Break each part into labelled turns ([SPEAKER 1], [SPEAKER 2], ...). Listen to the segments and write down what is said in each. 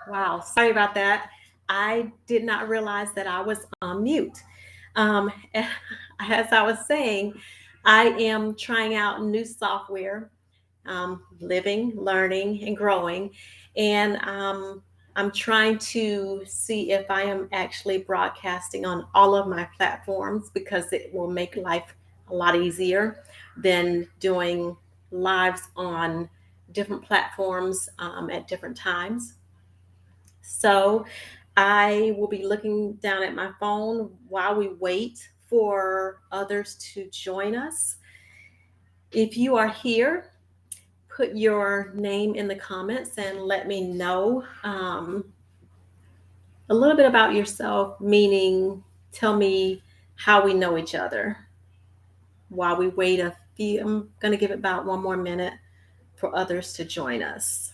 [SPEAKER 1] Wow, sorry about that. I did not realize that I was on mute. Um, as I was saying, I am trying out new software, living, learning, and growing. And I'm trying to see if I am actually broadcasting on all of my platforms because it will make life a lot easier than doing lives on different platforms at different times. So I will be looking down at my phone while we wait for others to join us. If you are here, put your name in the comments and let me know a little bit about yourself, meaning tell me how we know each other while we wait a few. I'm going to give it about one more minute for others to join us.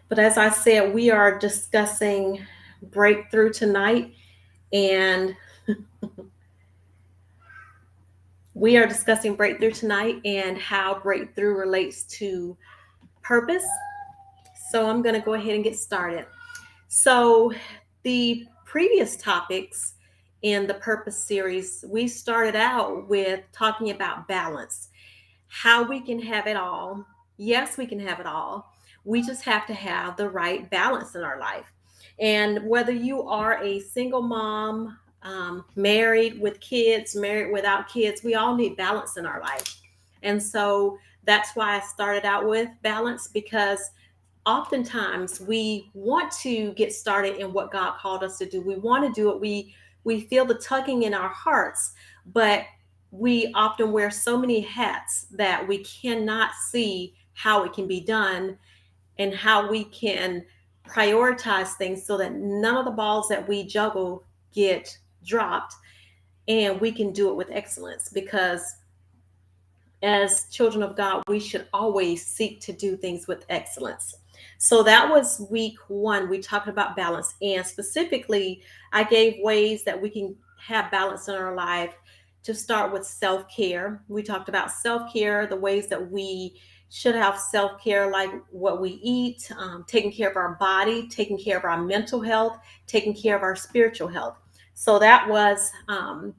[SPEAKER 1] But as I said, we are discussing breakthrough tonight, and we are discussing breakthrough tonight and how breakthrough relates to purpose. So I'm going to go ahead and get started. So, the previous topics in the purpose series, we started out with talking about balance, how we can have it all. Yes, we can have it all. We just have to have the right balance in our life. And whether you are a single mom, married with kids, married without kids, we all need balance in our life. And so that's why I started out with balance, because oftentimes we want to get started in what God called us to do. We want to do it. We feel the tugging in our hearts, but we often wear so many hats that we cannot see how it can be done and how we can prioritize things so that none of the balls that we juggle get dropped, and we can do it with excellence, because as children of God, we should always seek to do things with excellence. So that was week one. We talked about balance, and specifically, I gave ways that we can have balance in our life. To start with self care, we talked about self care, the ways that we should have self care, like what we eat, taking care of our body, taking care of our mental health, taking care of our spiritual health. So that was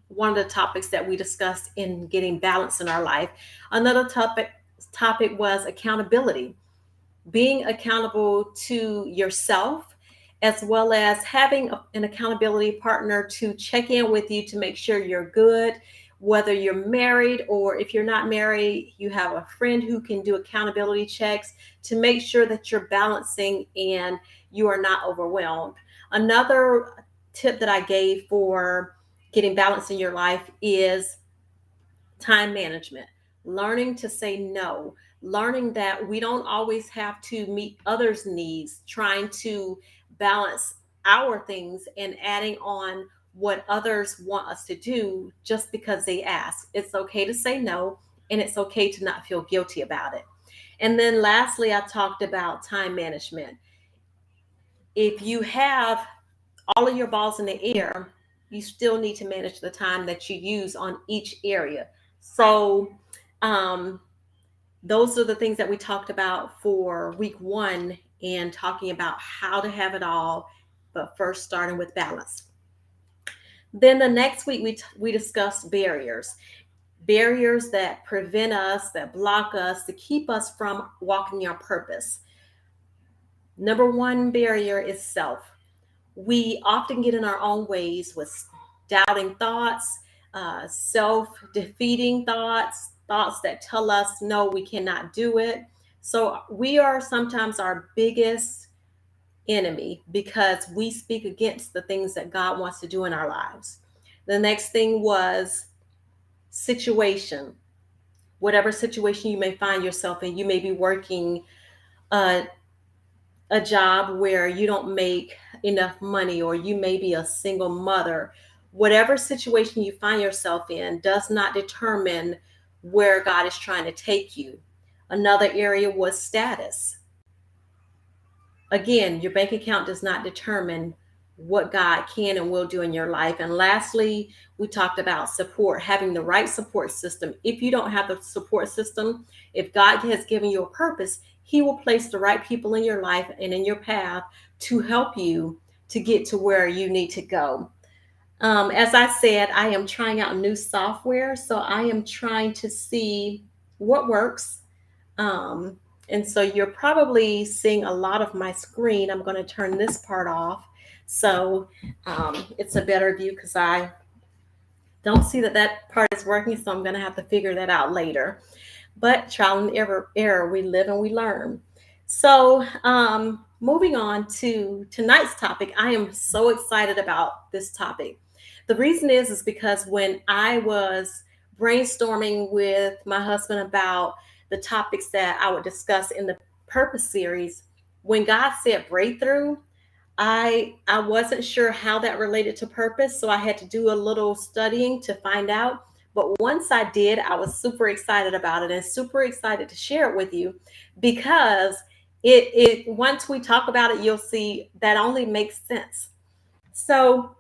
[SPEAKER 1] one of the topics that we discussed in getting balance in our life. Another topic was accountability, being accountable to yourself, as well as having an accountability partner to check in with you to make sure you're good. Whether you're married or if you're not married, you have a friend who can do accountability checks to make sure that you're balancing and you are not overwhelmed. Another tip that I gave for getting balance in your life is time management, learning to say no, learning that we don't always have to meet others' needs, trying to balance our things and adding on what others want us to do just because they ask. It's okay to say no, and it's okay to not feel guilty about it. And then lastly, I talked about time management. If you have all of your balls in the air, you still need to manage the time that you use on each area. So, um, those are the things that we talked about for week one, and talking about how to have it all, but first starting with balance. Then the next week, we discussed barriers, barriers that prevent us, that block us, to keep us from walking our purpose. Number one barrier is self. We often get in our own ways with doubting thoughts, self defeating thoughts, thoughts that tell us, no, we cannot do it. So we are sometimes our biggest enemy because we speak against the things that God wants to do in our lives. The next thing was situation. Whatever situation you may find yourself in, you may be working uh, a job where you don't make enough money, or you may be a single mother. Whatever situation you find yourself in does not determine where God is trying to take you. Another area was status. Again, your bank account does not determine what God can and will do in your life. And lastly, we talked about support, having the right support system. If you don't have the support system, if God has given you a purpose, He will place the right people in your life and in your path to help you to get to where you need to go. As I said, I am trying out new software, so I am trying to see what works. Um, and so you're probably seeing a lot of my screen. I'm going to turn this part off so it's a better view because I don't see that that part is working. So I'm going to have to figure that out later. But trial and error, we live and we learn. So moving on to tonight's topic, I am so excited about this topic. The reason is because when I was brainstorming with my husband about the topics that I would discuss in the Purpose series, when God said breakthrough, I wasn't sure how that related to purpose, so I had to do a little studying to find out. But once I did, I was super excited about it and super excited to share it with you because it once we talk about it, you'll see that only makes sense. So,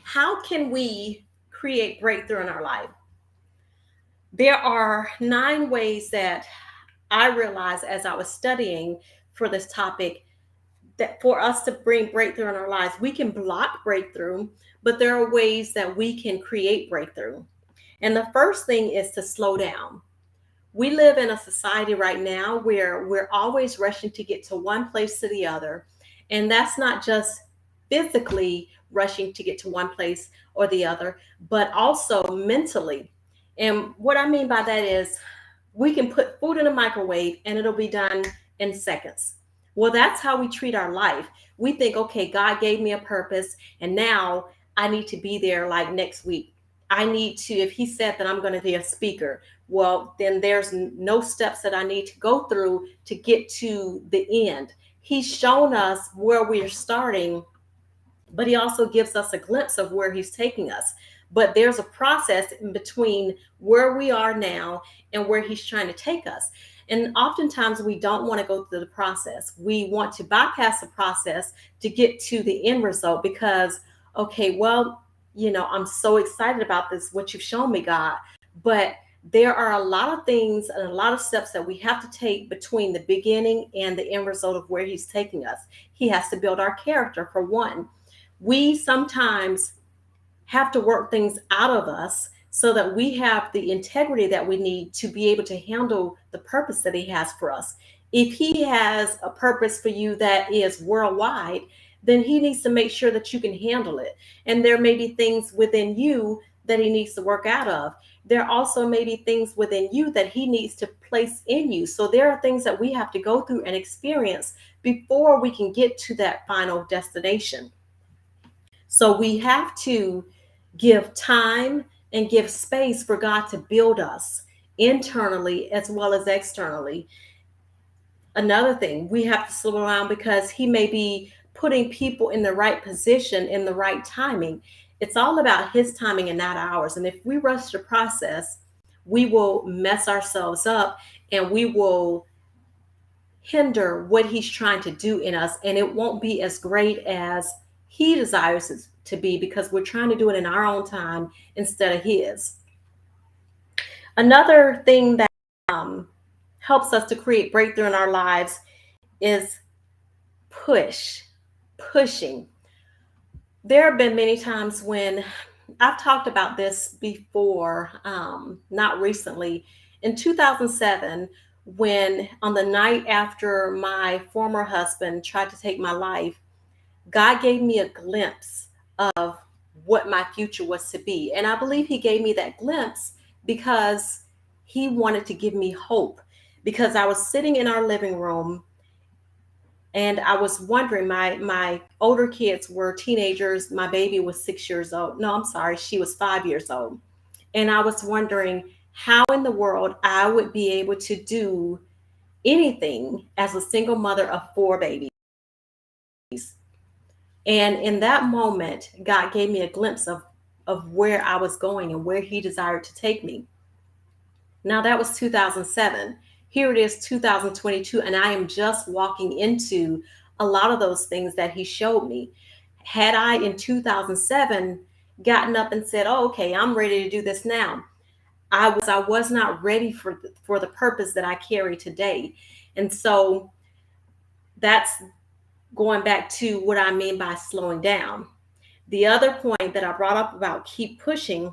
[SPEAKER 1] how can we create breakthrough in our life? There are 9 ways that I realized as I was studying for this topic that for us to bring breakthrough in our lives, we can block breakthrough, but there are ways that we can create breakthrough. And the first thing is to slow down. We live in a society right now where we're always rushing to get to one place to the other. And that's not just physically rushing to get to one place or the other, but also mentally. And what I mean by that is we can put food in a microwave and it'll be done in seconds. Well, that's how we treat our life. We think, okay, God gave me a purpose, and now I need to be there like next week. I need to, if He said that I'm going to be a speaker, well, then there's no steps that I need to go through to get to the end. He's shown us where we're starting, but He also gives us a glimpse of where He's taking us. But there's a process in between where we are now and where He's trying to take us. And oftentimes we don't want to go through the process. We want to bypass the process to get to the end result because, okay, well, I'm so excited about this, what you've shown me, God. But there are a lot of things and a lot of steps that we have to take between the beginning and the end result of where He's taking us. He has to build our character, for one. We sometimes have to work things out of us so that we have the integrity that we need to be able to handle the purpose that He has for us. If He has a purpose for you that is worldwide, then He needs to make sure that you can handle it. And there may be things within you that He needs to work out of. There also may be things within you that He needs to place in you. So there are things that we have to go through and experience before we can get to that final destination. So we have to give time and give space for God to build us internally as well as externally. Another thing, we have to slow down because He may be putting people in the right position in the right timing. It's all about His timing and not ours. And if we rush the process, we will mess ourselves up and we will hinder what He's trying to do in us. And it won't be as great as He desires it to be because we're trying to do it in our own time instead of His. Another thing that helps us to create breakthrough in our lives is pushing. There have been many times when I've talked about this before, not recently. In 2007, when on the night after my former husband tried to take my life, God gave me a glimpse of what my future was to be. And I believe He gave me that glimpse because He wanted to give me hope. Because I was sitting in our living room and I was wondering, my older kids were teenagers. My baby was 6 years old. No, I'm sorry, she was 5 years old. And I was wondering how in the world I would be able to do anything as a single mother of 4 babies. And in that moment, God gave me a glimpse of where I was going and where He desired to take me. Now, that was 2007. Here it is, 2022, and I am just walking into a lot of those things that he showed me. Had I in 2007 gotten up and said, "Oh, okay, I'm ready to do this now," I was not ready for the purpose that I carry today. And so that's going back to what I mean by slowing down. The other point that I brought up about keep pushing,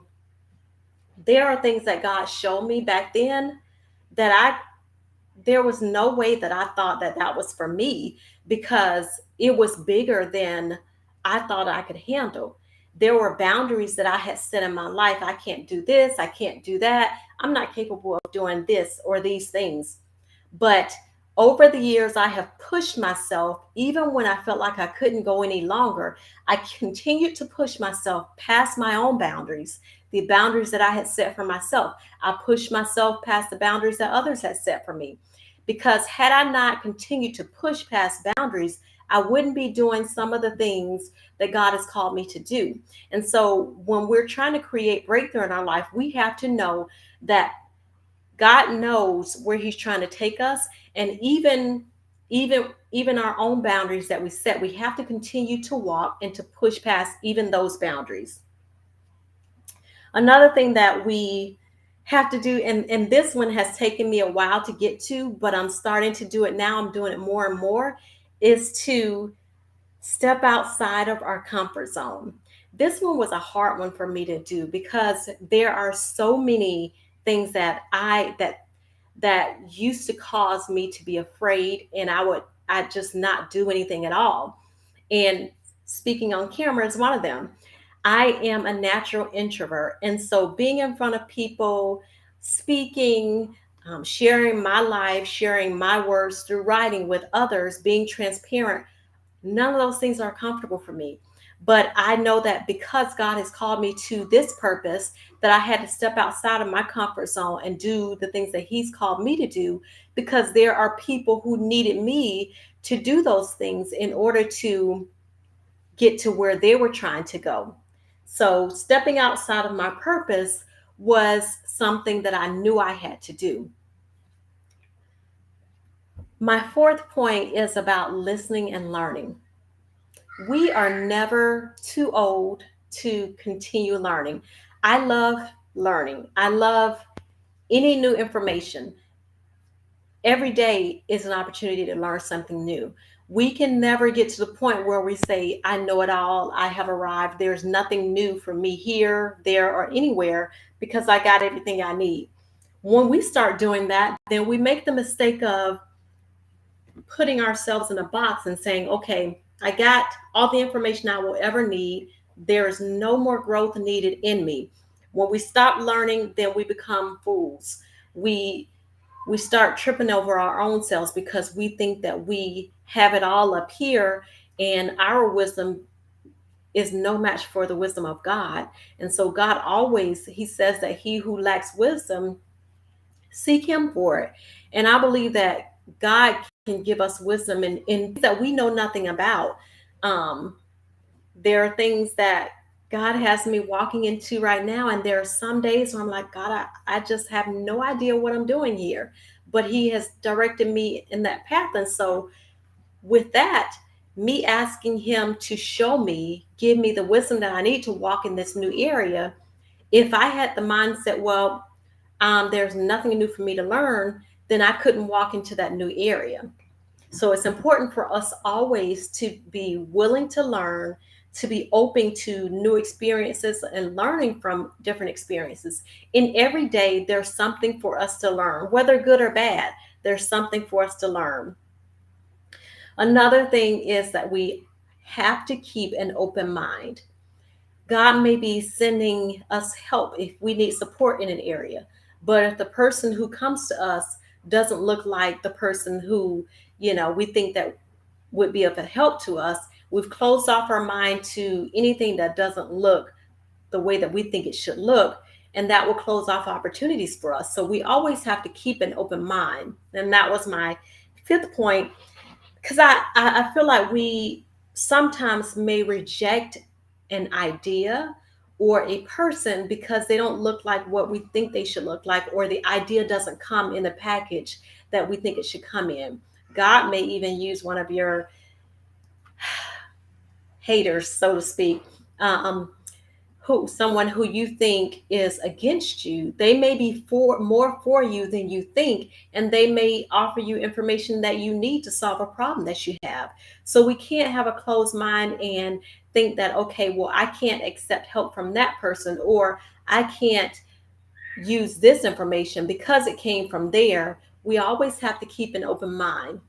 [SPEAKER 1] there are things that God showed me back then that there was no way that I thought that that was for me, because it was bigger than I thought I could handle. There were boundaries that I had set in my life. I can't do this, I can't do that. I'm not capable of doing this or these things. But over the years, I have pushed myself, even when I felt like I couldn't go any longer. I continued to push myself past my own boundaries, the boundaries that I had set for myself. I pushed myself past the boundaries that others had set for me. Because had I not continued to push past boundaries, I wouldn't be doing some of the things that God has called me to do. And so when we're trying to create breakthrough in our life, we have to know that God knows where he's trying to take us. And even our own boundaries that we set, we have to continue to walk and to push past even those boundaries. Another thing that we have to do, and this one has taken me a while to get to, but I'm starting to do it now, I'm doing it more and more, is to step outside of our comfort zone. This one was a hard one for me to do because there are so many things that used to cause me to be afraid, and I just not do anything at all. And speaking on camera is one of them. I am a natural introvert, and so being in front of people, speaking, sharing my life, sharing my words through writing with others, being transparent, none of those things are comfortable for me. But I know that because God has called me to this purpose, that I had to step outside of my comfort zone and do the things that He's called me to do, because there are people who needed me to do those things in order to get to where they were trying to go. So stepping outside of my purpose was something that I knew I had to do. My fourth point is about listening and learning. We are never too old to continue learning. I love learning. I love any new information. Every day is an opportunity to learn something new. We can never get to the point where we say, I know it all, I have arrived, there's nothing new for me here, there, or anywhere, because I got everything I need. When we start doing that, then we make the mistake of putting ourselves in a box and saying, okay, I got all the information I will ever need. There is no more growth needed in me. When we stop learning, then we become fools. We start tripping over our own selves because we think that we have it all up here, and our wisdom is no match for the wisdom of God. And so God always, he says that he who lacks wisdom, seek him for it. And I believe that God can give us wisdom in that we know nothing about. Um, there are things that God has me walking into right now. And there are some days where I'm like, God, I just have no idea what I'm doing here. But he has directed me in that path. And so with that, me asking him to show me, give me the wisdom that I need to walk in this new area. If I had the mindset, well, there's nothing new for me to learn, then I couldn't walk into that new area. So it's important for us always to be willing to learn, to be open to new experiences and learning from different experiences. In every day, there's something for us to learn, whether good or bad, there's something for us to learn. Another thing is that we have to keep an open mind. God may be sending us help if we need support in an area. But if the person who comes to us doesn't look like the person who, we think that would be of a help to us, we've closed off our mind to anything that doesn't look the way that we think it should look. And that will close off opportunities for us. So we always have to keep an open mind. And that was my fifth point, because I feel like we sometimes may reject an idea or a person because they don't look like what we think they should look like, or the idea doesn't come in the package that we think it should come in. God may even use one of your haters, so to speak, someone who you think is against you, they may be more for you than you think, and they may offer you information that you need to solve a problem that you have. So we can't have a closed mind and think that, okay, well, I can't accept help from that person, or I can't use this information because it came from there. We always have to keep an open mind.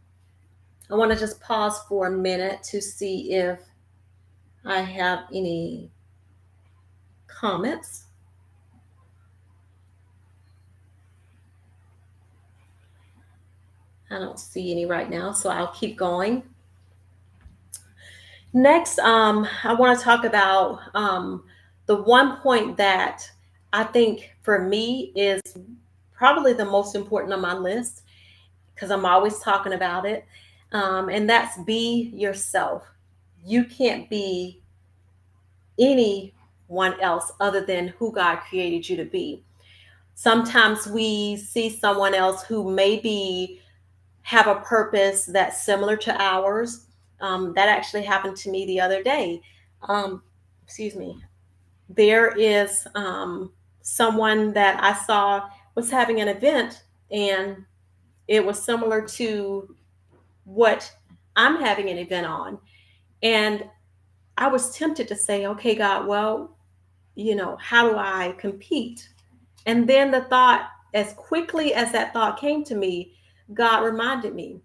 [SPEAKER 1] I want to just pause for a minute to see if I have any comments. I don't see any right now, so I'll keep going. Next, I want to talk about the one point that I think for me is probably the most important on my list, because I'm always talking about it, and that's be yourself. You can't be anyone else other than who God created you to be. Sometimes we see someone else who maybe have a purpose that's similar to ours. That actually happened to me the other day. Excuse me. There is someone that I saw was having an event, and it was similar to what I'm having an event on. And I was tempted to say, okay, God, well, how do I compete? And then the thought, as quickly as that thought came to me, God reminded me,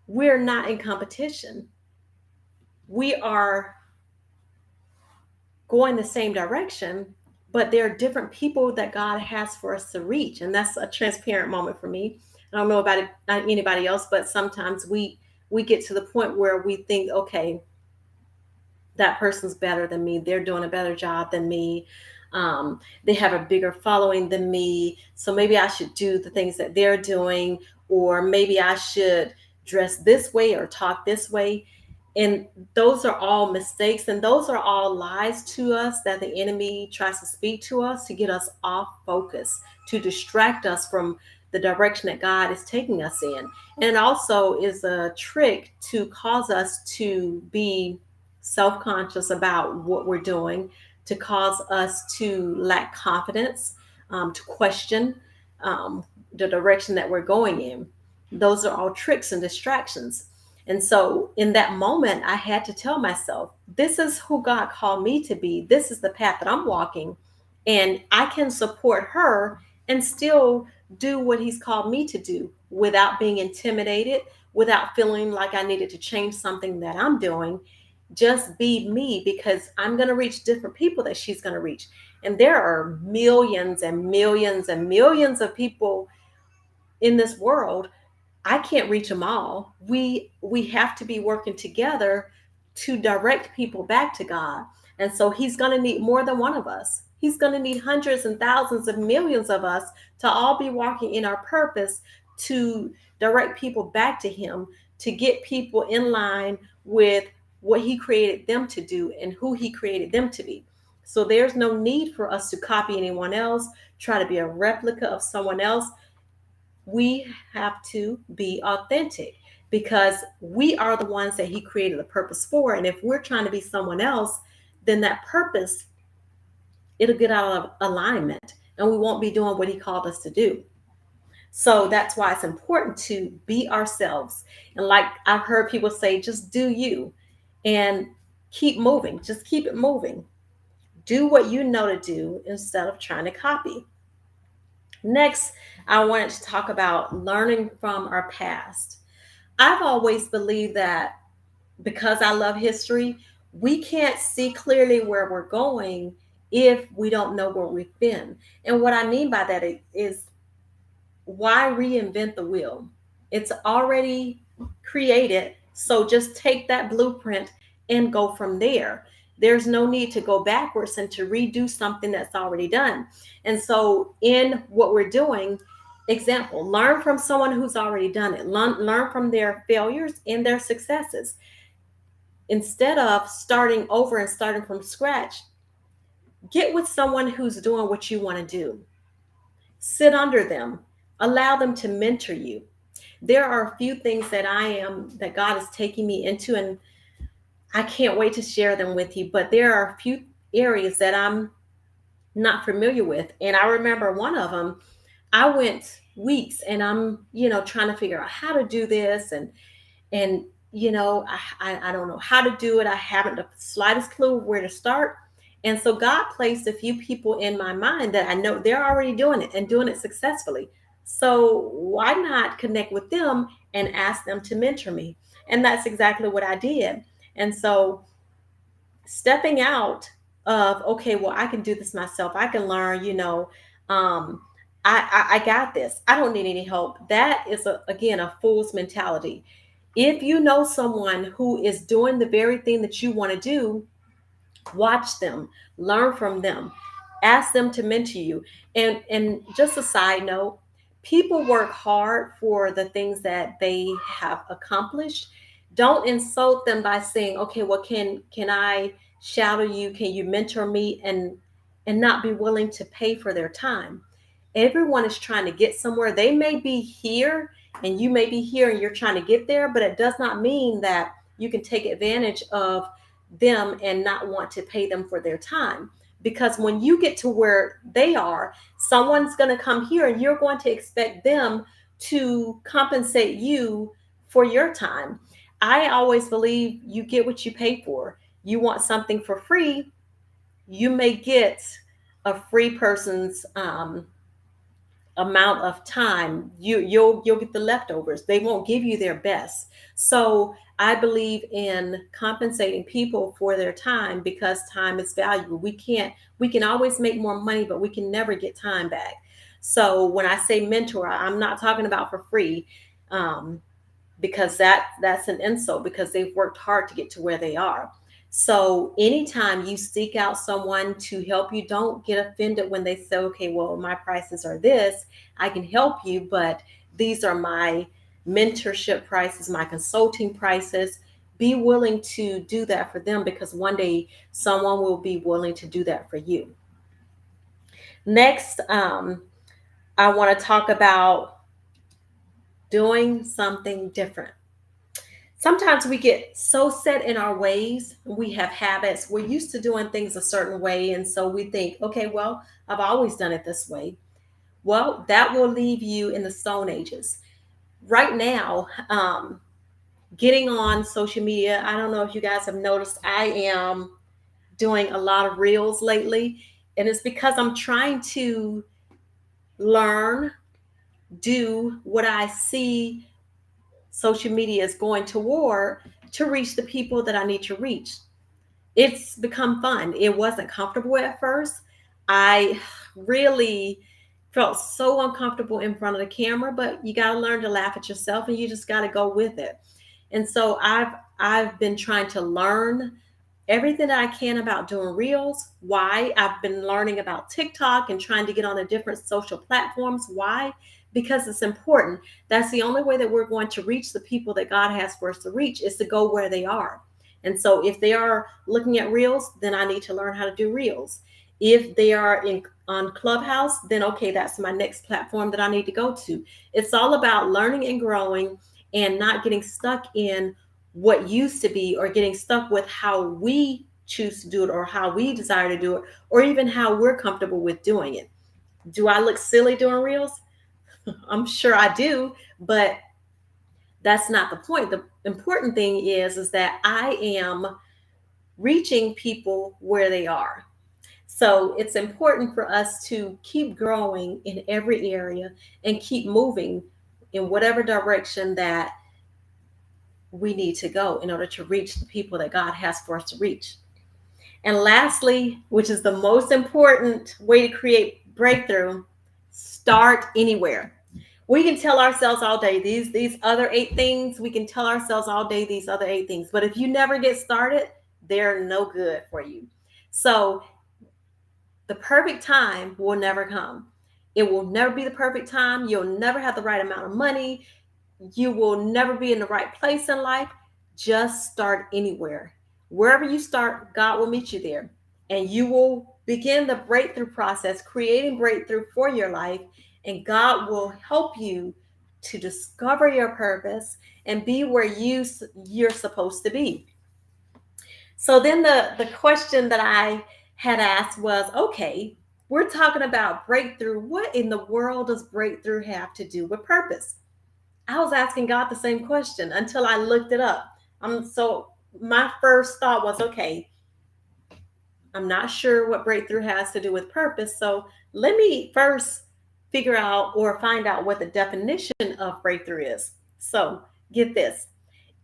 [SPEAKER 1] we're not in competition. We are going the same direction, but there are different people that God has for us to reach. And that's a transparent moment for me. I don't know about it, not anybody else, but sometimes we get to the point where we think, okay, that person's better than me. They're doing a better job than me. They have a bigger following than me. So maybe I should do the things that they're doing, or maybe I should dress this way or talk this way. And those are all mistakes, and those are all lies to us that the enemy tries to speak to us to get us off focus, to distract us from the direction that God is taking us in. And it also is a trick to cause us to be self-conscious about what we're doing, to cause us to lack confidence, to question the direction that we're going in. Those are all tricks and distractions. And so in that moment, I had to tell myself, this is who God called me to be. This is the path that I'm walking. And I can support her and still do what he's called me to do without being intimidated, without feeling like I needed to change something that I'm doing. Just be me, because I'm going to reach different people that she's going to reach. And there are millions and millions and millions of people in this world. I can't reach them all. We have to be working together to direct people back to God. And so he's going to need more than one of us. He's going to need hundreds and thousands of millions of us to all be walking in our purpose, to direct people back to him, to get people in line with what he created them to do and who he created them to be. So there's no need for us to copy anyone else, try to be a replica of someone else. We have to be authentic, because we are the ones that he created a purpose for. And if we're trying to be someone else, then that purpose, it'll get out of alignment, and we won't be doing what he called us to do. So that's why it's important to be ourselves. And like I've heard people say, just do you and keep moving. Just keep it moving. Do what you know to do instead of trying to copy. Next, I wanted to talk about learning from our past. I've always believed that because I love history, we can't see clearly where we're going if we don't know where we've been. And what I mean by that is, why reinvent the wheel? It's already created. So just take that blueprint and go from there. There's no need to go backwards and to redo something that's already done. And so, in what we're doing, example, learn from someone who's already done it, learn from their failures and their successes. Instead of starting over and starting from scratch, get with someone who's doing what you want to do. Sit under them, allow them to mentor you. There are a few things that God is taking me into, and I can't wait to share them with you. But there are a few areas that I'm not familiar with. And I remember one of them, I went weeks and I'm, trying to figure out how to do this. And I don't know how to do it. I haven't the slightest clue where to start. And so God placed a few people in my mind that I know they're already doing it and doing it successfully. So why not connect with them and ask them to mentor me? And that's exactly what I did. And so stepping out of, okay, well, I can do this myself. I can learn, um, I got this. I don't need any help. That is again a fool's mentality. If you know someone who is doing the very thing that you want to do, watch them, learn from them, ask them to mentor you. And just a side note, people work hard for the things that they have accomplished. Don't insult them by saying, okay, well, can I shadow you? Can you mentor me? And not be willing to pay for their time. Everyone is trying to get somewhere. They may be here and you may be here and you're trying to get there, but it does not mean that you can take advantage of them and not want to pay them for their time. Because when you get to where they are, someone's going to come here and you're going to expect them to compensate you for your time. I always believe you get what you pay for. You want something for free, you may get a free person's amount of time. You'll get the leftovers. They won't give you their best. So I believe in compensating people for their time because time is valuable. We can always make more money, but we can never get time back. So when I say mentor, I'm not talking about for free, um, because that's an insult because they've worked hard to get to where they are. So anytime you seek out someone to help you, don't get offended when they say, okay, well, my prices are this. I can help you, but these are my mentorship prices, my consulting prices. Be willing to do that for them because one day someone will be willing to do that for you. Next, I want to talk about doing something different. Sometimes we get so set in our ways, we have habits, we're used to doing things a certain way, and so we think, okay, well, I've always done it this way. Well, that will leave you in the stone ages. Right now, getting on social media, I don't know if you guys have noticed, I am doing a lot of reels lately, and it's because I'm trying to learn, do what I see social media is going toward to reach the people that I need to reach. It's become fun. It wasn't comfortable at first. I really felt so uncomfortable in front of the camera, but you got to learn to laugh at yourself and you just got to go with it. And so I've been trying to learn everything that I can about doing reels. Why? I've been learning about TikTok and trying to get on the different social platforms. Why? Because it's important. That's the only way that we're going to reach the people that God has for us to reach is to go where they are. And so if they are looking at reels, then I need to learn how to do reels. If they are in on Clubhouse, then okay, that's my next platform that I need to go to. It's all about learning and growing and not getting stuck in what used to be or getting stuck with how we choose to do it or how we desire to do it or even how we're comfortable with doing it. Do I look silly doing reels? I'm sure I do, but that's not the point. The important thing is that I am reaching people where they are. So it's important for us to keep growing in every area and keep moving in whatever direction that we need to go in order to reach the people that God has for us to reach. And lastly, which is the most important way to create breakthrough, start anywhere. We can tell ourselves all day these other 8 things, we can tell ourselves all day these other 8 things, but if you never get started, they're no good for you. So the perfect time will never come. It will never be the perfect time. You'll never have the right amount of money. You will never be in the right place in life. Just start anywhere. Wherever you start, God will meet you there. And you will begin the breakthrough process, creating breakthrough for your life. And God will help you to discover your purpose and be where you're supposed to be. So then the question that I had asked was, okay, we're talking about breakthrough. What in the world does breakthrough have to do with purpose? I was asking God the same question until I looked it up. So my first thought was, okay, I'm not sure what breakthrough has to do with purpose. So let me first figure out or find out what the definition of breakthrough is. So get this,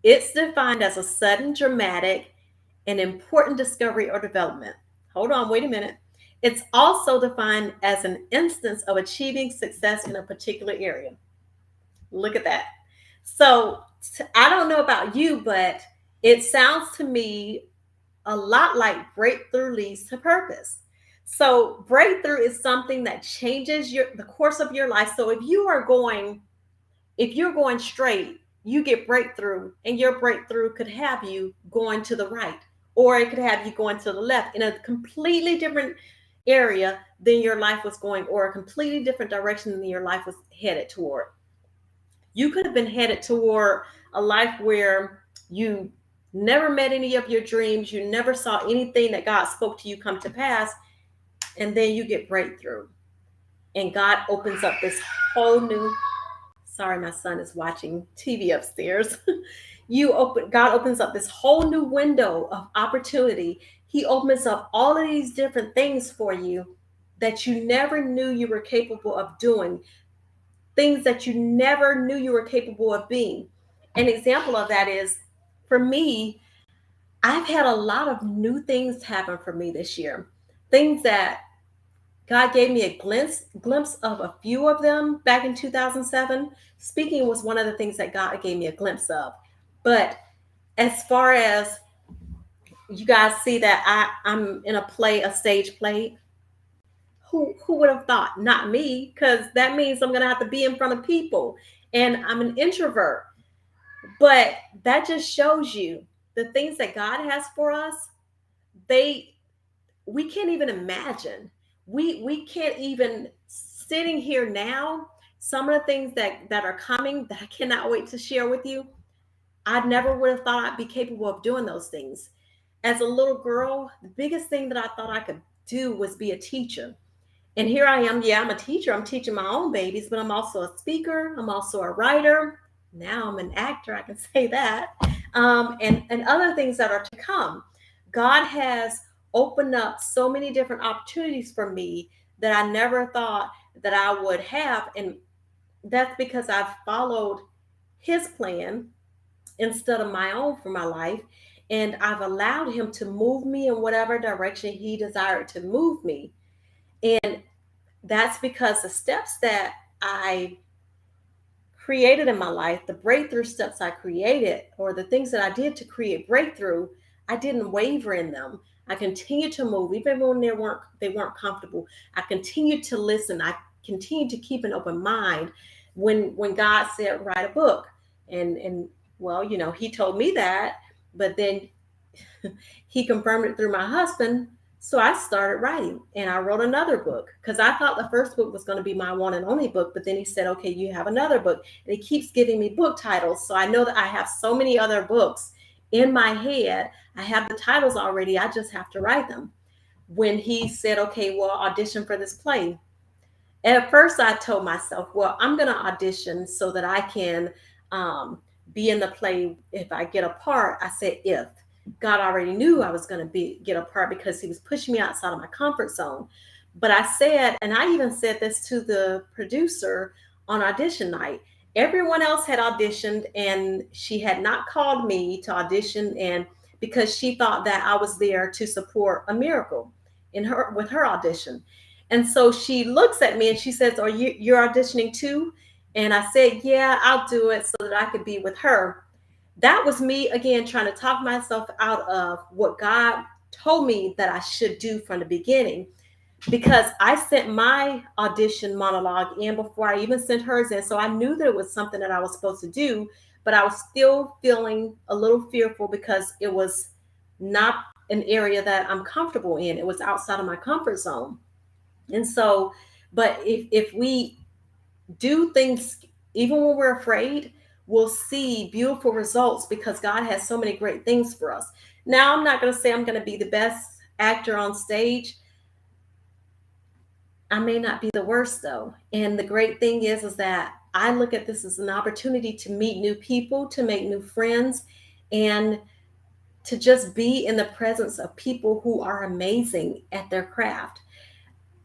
[SPEAKER 1] it's defined as a sudden, dramatic, and important discovery or development. Hold on, wait a minute. It's also defined as an instance of achieving success in a particular area. Look at that. So I don't know about you, but it sounds to me a lot like breakthrough leads to purpose. So breakthrough is something that changes the course of your life. So if you're going straight, you get breakthrough, and your breakthrough could have you going to the right, or it could have you going to the left in a completely different area than your life was going, or a completely different direction than your life was headed toward. You could have been headed toward a life where you never met any of your dreams, you never saw anything that God spoke to you come to pass, and then you get breakthrough. And God opens up this whole new, sorry, my son is watching TV upstairs. God opens up this whole new window of opportunity. He opens up all of these different things for you that you never knew you were capable of doing, things that you never knew you were capable of being. An example of that is, for me, I've had a lot of new things happen for me this year. Things that God gave me a glimpse of a few of them back in 2007. Speaking was one of the things that God gave me a glimpse of. But as far as you guys see that I'm in a stage play, who would have thought? Not me, because that means I'm gonna have to be in front of people. And I'm an introvert. But that just shows you the things that God has for us, they we can't even imagine. We can't even, sitting here now, some of the things that are coming that I cannot wait to share with you. I never would have thought I'd be capable of doing those things. As a little girl, the biggest thing that I thought I could do was be a teacher. And here I am. Yeah, I'm a teacher. I'm teaching my own babies, but I'm also a speaker. I'm also a writer. Now I'm an actor. I can say that. And other things that are to come. God has opened up so many different opportunities for me that I never thought that I would have. And that's because I've followed his plan instead of my own for my life. And I've allowed him to move me in whatever direction he desired to move me. And that's because the steps that I created in my life, the breakthrough steps I created, or the things that I did to create breakthrough, I didn't waver in them. I continued to move, even when they weren't comfortable. I continued to listen. I continued to keep an open mind. When God said write a book, and well, He told me that, but then He confirmed it through my husband. So I started writing, and I wrote another book because I thought the first book was going to be my one and only book. But then he said, okay, you have another book. And he keeps giving me book titles. So I know that I have so many other books in my head. I have the titles already. I just have to write them. When he said, okay, well, audition for this play. At first, I told myself, well, I'm going to audition so that I can be in the play if I get a part. I said, if. God already knew I was going to get a part because he was pushing me outside of my comfort zone. But I said, and I even said this to the producer on audition night, everyone else had auditioned and she had not called me to audition, and because she thought that I was there to support a miracle with her audition. And so she looks at me and she says, you're auditioning too? And I said, yeah, I'll do it so that I could be with her. That was me again trying to talk myself out of what God told me that I should do from the beginning, because I sent my audition monologue in before I even sent hers in. So I knew that it was something that I was supposed to do, but I was still feeling a little fearful because it was not an area that I'm comfortable in. It was outside of my comfort zone. And so, but if we do things, even when we're afraid, will see beautiful results because God has so many great things for us. Now, I'm not going to say I'm going to be the best actor on stage. I may not be the worst though. And the great thing is that I look at this as an opportunity to meet new people, to make new friends, and to just be in the presence of people who are amazing at their craft.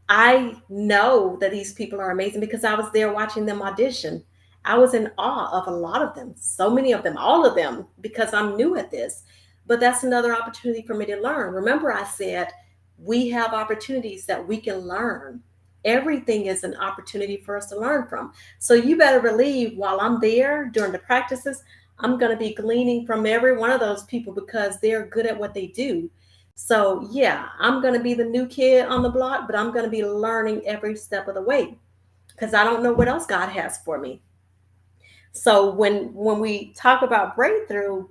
[SPEAKER 1] I know that these people are amazing because I was there watching them audition. I was in awe of a lot of them, so many of them, all of them, because I'm new at this. But that's another opportunity for me to learn. Remember, I said we have opportunities that we can learn. Everything is an opportunity for us to learn from. So you better believe while I'm there during the practices, I'm going to be gleaning from every one of those people because they're good at what they do. So, yeah, I'm going to be the new kid on the block, but I'm going to be learning every step of the way because I don't know what else God has for me. So, when we talk about breakthrough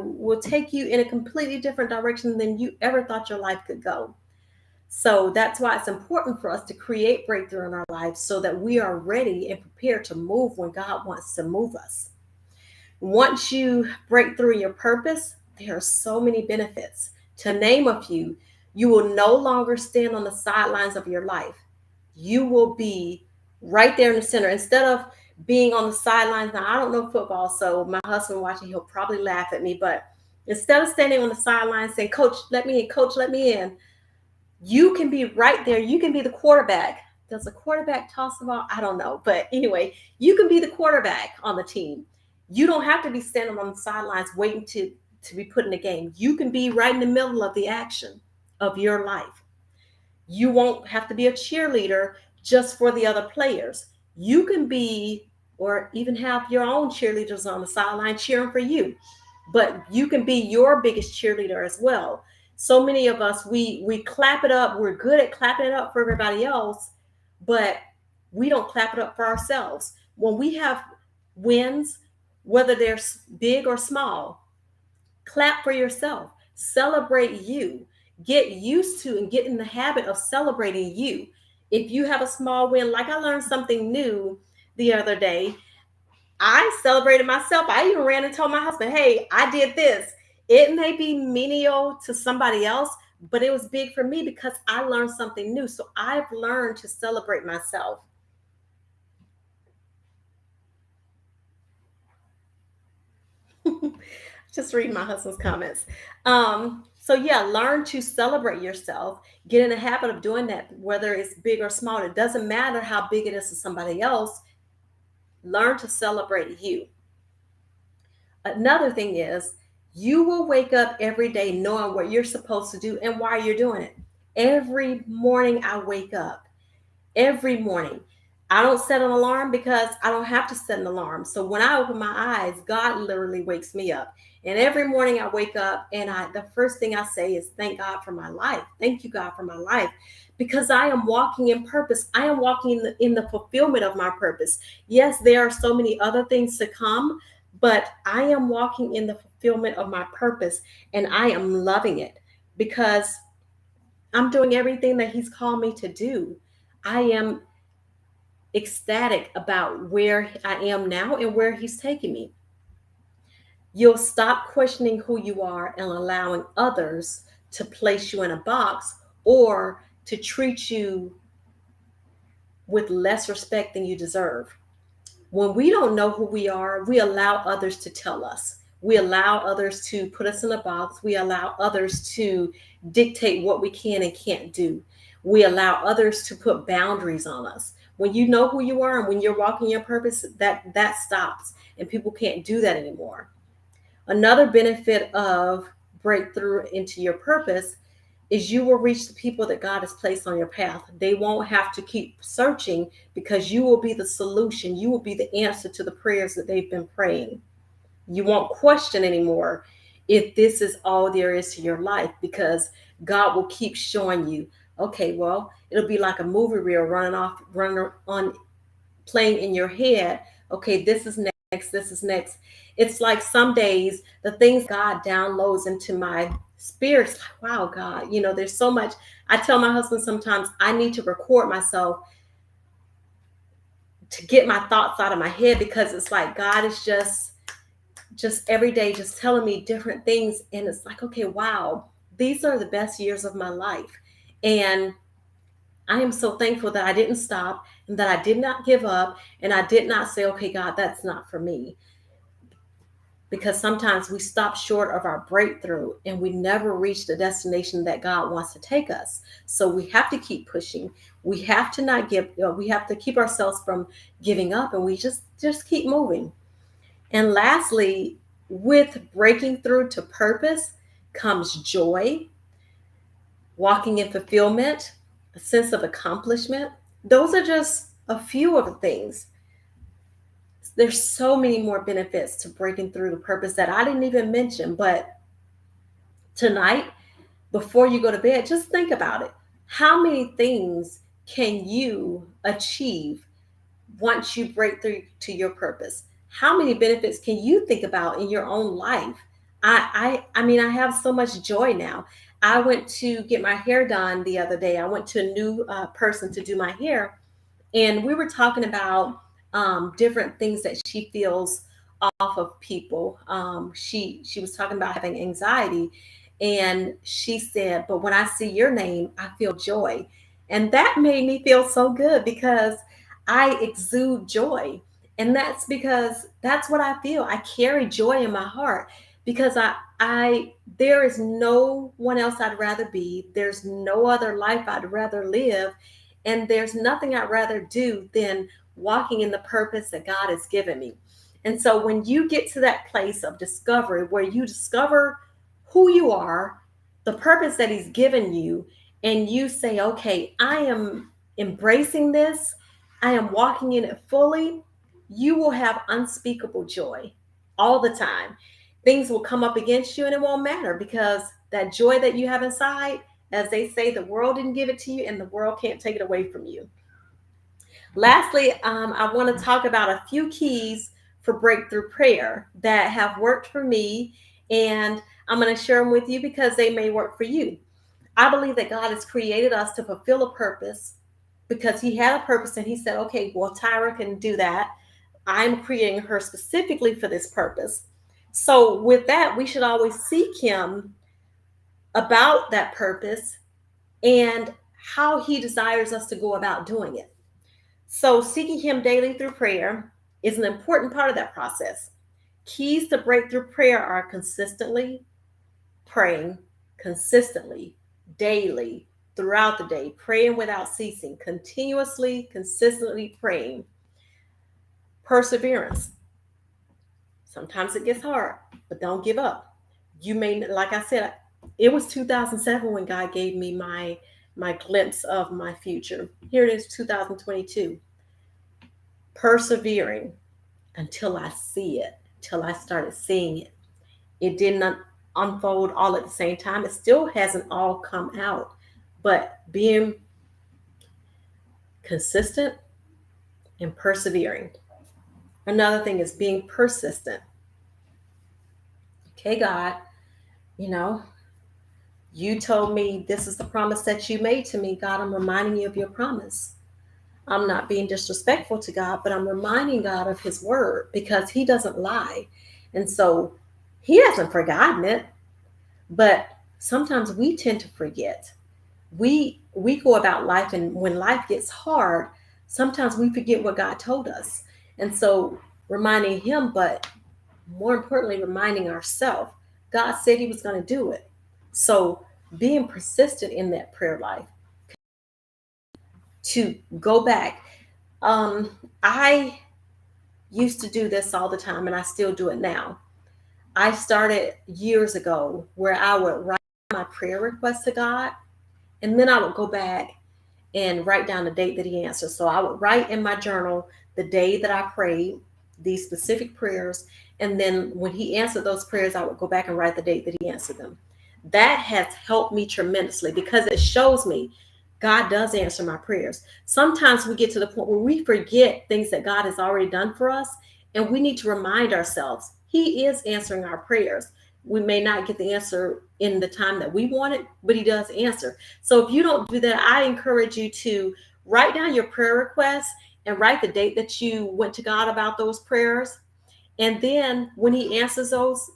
[SPEAKER 1] will take you in a completely different direction than you ever thought your life could go. So, that's why it's important for us to create breakthrough in our lives so that we are ready and prepared to move when God wants to move us. Once you break through your purpose, there are so many benefits. To name a few, you will no longer stand on the sidelines of your life. You will be right there in the center. Instead of being on the sidelines, now I don't know football, so my husband watching, he'll probably laugh at me, but instead of standing on the sidelines saying, Coach, let me in, Coach, let me in, you can be right there. You can be the quarterback. Does a quarterback toss the ball? I don't know. But anyway, you can be the quarterback on the team. You don't have to be standing on the sidelines waiting to be put in the game. You can be right in the middle of the action of your life. You won't have to be a cheerleader just for the other players. You can be, or even have your own cheerleaders on the sideline cheering for you, but you can be your biggest cheerleader as well. So many of us, we clap it up. We're good at clapping it up for everybody else, but we don't clap it up for ourselves. When we have wins, whether they're big or small, clap for yourself. Celebrate you. Get used to and get in the habit of celebrating you. If you have a small win, like I learned something new the other day, I celebrated myself. I even ran and told my husband, hey, I did this. It may be menial to somebody else, but it was big for me because I learned something new. So I've learned to celebrate myself. Just read my husband's comments. So yeah, learn to celebrate yourself. Get in the habit of doing that, whether it's big or small. It doesn't matter how big it is to somebody else. Learn to celebrate you. Another thing is, you will wake up every day knowing what you're supposed to do and why you're doing it. Every morning I wake up. Every morning. I don't set an alarm because I don't have to set an alarm. So when I open my eyes, God literally wakes me up. And every morning I wake up and the first thing I say is thank God for my life. Thank you, God, for my life. Because I am walking in purpose. I am walking in the fulfillment of my purpose. Yes, there are so many other things to come, but I am walking in the fulfillment of my purpose and I am loving it because I'm doing everything that He's called me to do. I am ecstatic about where I am now and where He's taking me. You'll stop questioning who you are and allowing others to place you in a box or to treat you with less respect than you deserve. When we don't know who we are, we allow others to tell us. We allow others to put us in a box. We allow others to dictate what we can and can't do. We allow others to put boundaries on us. When you know who you are and when you're walking your purpose, that stops and people can't do that anymore. Another benefit of breakthrough into your purpose is you will reach the people that God has placed on your path. They won't have to keep searching because you will be the solution. You will be the answer to the prayers that they've been praying. You won't question anymore if this is all there is to your life because God will keep showing you, okay, well, it'll be like a movie reel running on playing in your head. Okay, this is next, this is next. It's like some days the things God downloads into my spirit, like, wow, God, there's so much. I tell my husband sometimes I need to record myself to get my thoughts out of my head, because it's like God is just every day just telling me different things, and it's like, okay, wow, these are the best years of my life. And I am so thankful that I didn't stop and that I did not give up and I did not say, okay, God, that's not for me. Because sometimes we stop short of our breakthrough and we never reach the destination that God wants to take us. So we have to keep pushing. We have to not give, we have to keep ourselves from giving up, and we just keep moving. And lastly, with breaking through to purpose comes joy, walking in fulfillment, a sense of accomplishment. Those are just a few of the things. There's so many more benefits to breaking through the purpose that I didn't even mention. But tonight, before you go to bed, just think about it. How many things can you achieve once you break through to your purpose? How many benefits can you think about in your own life? I mean, I have so much joy now. I went to get my hair done the other day. I went to a new person to do my hair, and we were talking about different things that she feels off of people. She was talking about having anxiety, and she said, "But when I see your name, I feel joy," and that made me feel so good because I exude joy, and that's because that's what I feel. I carry joy in my heart because I there is no one else I'd rather be. There's no other life I'd rather live, and there's nothing I'd rather do than walking in the purpose that God has given me. And so when you get to that place of discovery where you discover who you are, the purpose that He's given you, and you say, okay, I am embracing this, I am walking in it fully, you will have unspeakable joy all the time. Things will come up against you and it won't matter, because that joy that you have inside, as they say, the world didn't give it to you and the world can't take it away from you. Lastly, I want to talk about a few keys for breakthrough prayer that have worked for me, and I'm going to share them with you because they may work for you. I believe that God has created us to fulfill a purpose, because He had a purpose and He said, okay, well, Tyra can do that. I'm creating her specifically for this purpose. So, with that, we should always seek Him about that purpose and how He desires us to go about doing it. So, seeking Him daily through prayer is an important part of that process. Keys to breakthrough prayer are consistently praying, consistently, daily, throughout the day, praying without ceasing, continuously, consistently praying. Perseverance. Sometimes it gets hard, but don't give up. You may, like I said, it was 2007 when God gave me my glimpse of my future. Here it is, 2022. Persevering until I see it, until I started seeing it. It did not unfold all at the same time. It still hasn't all come out, but being consistent and persevering. Another thing is being persistent. Okay, God, you know, you told me this is the promise that you made to me. God, I'm reminding you of your promise. I'm not being disrespectful to God, but I'm reminding God of His word, because He doesn't lie. And so He hasn't forgotten it, but sometimes we tend to forget. We go about life, and when life gets hard, sometimes we forget what God told us. And so reminding Him, but more importantly, reminding ourselves, God said He was going to do it. So being persistent in that prayer life, to go back. I used to do this all the time, and I still do it now. I started years ago where I would write my prayer request to God, and then I would go back and write down the date that He answered. So I would write in my journal the day that I prayed these specific prayers, and then when He answered those prayers, I would go back and write the date that He answered them. That has helped me tremendously, because it shows me God does answer my prayers. Sometimes we get to the point where we forget things that God has already done for us, and we need to remind ourselves He is answering our prayers. We may not get the answer in the time that we want it, but He does answer. So if you don't do that, I encourage you to write down your prayer requests and write the date that you went to God about those prayers. And then when he answers those,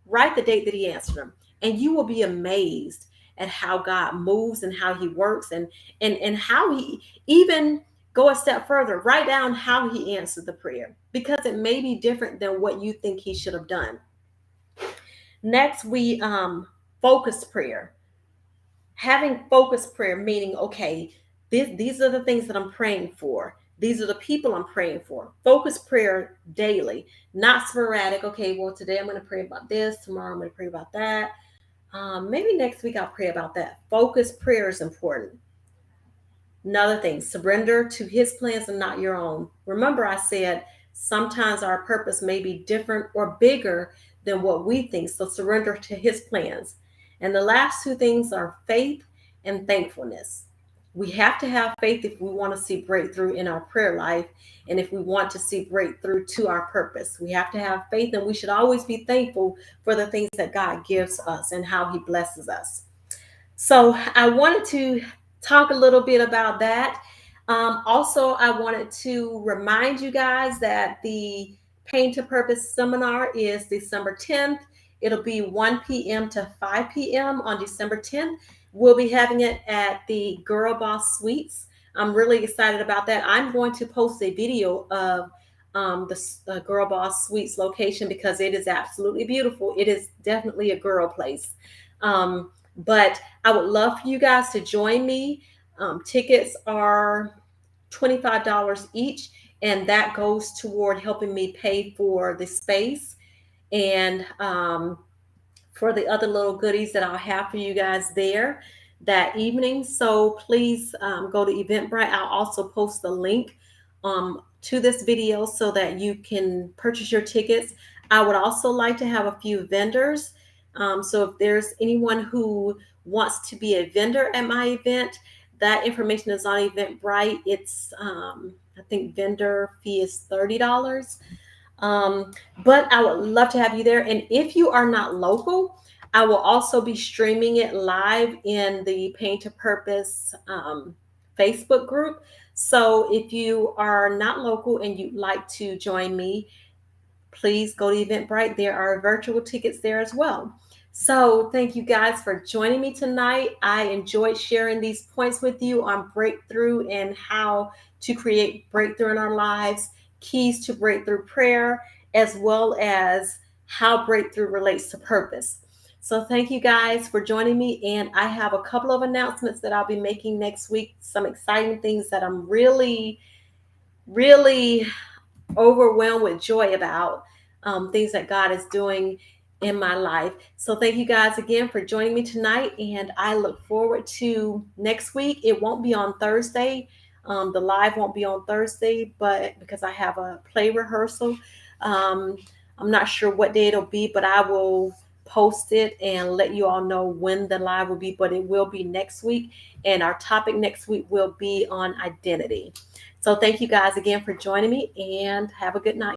[SPEAKER 1] write the date that he answered them. And you will be amazed at how God moves and how he works, and how he even go a step further. Write down how he answered the prayer, because it may be different than what you think he should have done. Next, we focus prayer. Having focused prayer, meaning, okay, these are the things that I'm praying for. These are the people I'm praying for. Focus prayer daily, not sporadic. Okay, well, today I'm going to pray about this. Tomorrow I'm going to pray about that. Maybe next week I'll pray about that. Focus prayer is important. Another thing, surrender to his plans and not your own. Remember, I said sometimes our purpose may be different or bigger than what we think. So surrender to his plans. And the last two things are faith and thankfulness. We have to have faith if we want to see breakthrough in our prayer life, and if we want to see breakthrough to our purpose. We have to have faith, and we should always be thankful for the things that God gives us and how he blesses us. So I wanted to talk a little bit about that. Also, I wanted to remind you guys that the Pain to Purpose seminar is December 10th. It'll be 1 p.m. to 5 p.m. on December 10th. We'll be having it at the Girl Boss Suites. I'm really excited about that. I'm going to post a video of the Girl Boss Suites location, because it is absolutely beautiful. It is definitely a girl place. But I would love for you guys to join me. Tickets are $25 each, and that goes toward helping me pay for the space and for the other little goodies that I'll have for you guys there that evening. So please go to Eventbrite. I'll also post the link to this video so that you can purchase your tickets. I would also like to have a few vendors. So if there's anyone who wants to be a vendor at my event, that information is on Eventbrite. It's, I think vendor fee is $30. But I would love to have you there. And if you are not local, I will also be streaming it live in the Pain to Purpose Facebook group. So if you are not local and you'd like to join me, please go to Eventbrite. There are virtual tickets there as well. So thank you guys for joining me tonight. I enjoyed sharing these points with you on breakthrough and how to create breakthrough in our lives, keys to breakthrough prayer, as well as how breakthrough relates to purpose. So thank you guys for joining me. And I have a couple of announcements that I'll be making next week. Some exciting things that I'm really, really overwhelmed with joy about, things that God is doing in my life. So thank you guys again for joining me tonight, and I look forward to next week. It won't be on Thursday. The live won't be on Thursday, but because I have a play rehearsal, I'm not sure what day it'll be, but I will post it and let you all know when the live will be, but it will be next week. And our topic next week will be on identity. So thank you guys again for joining me, and have a good night.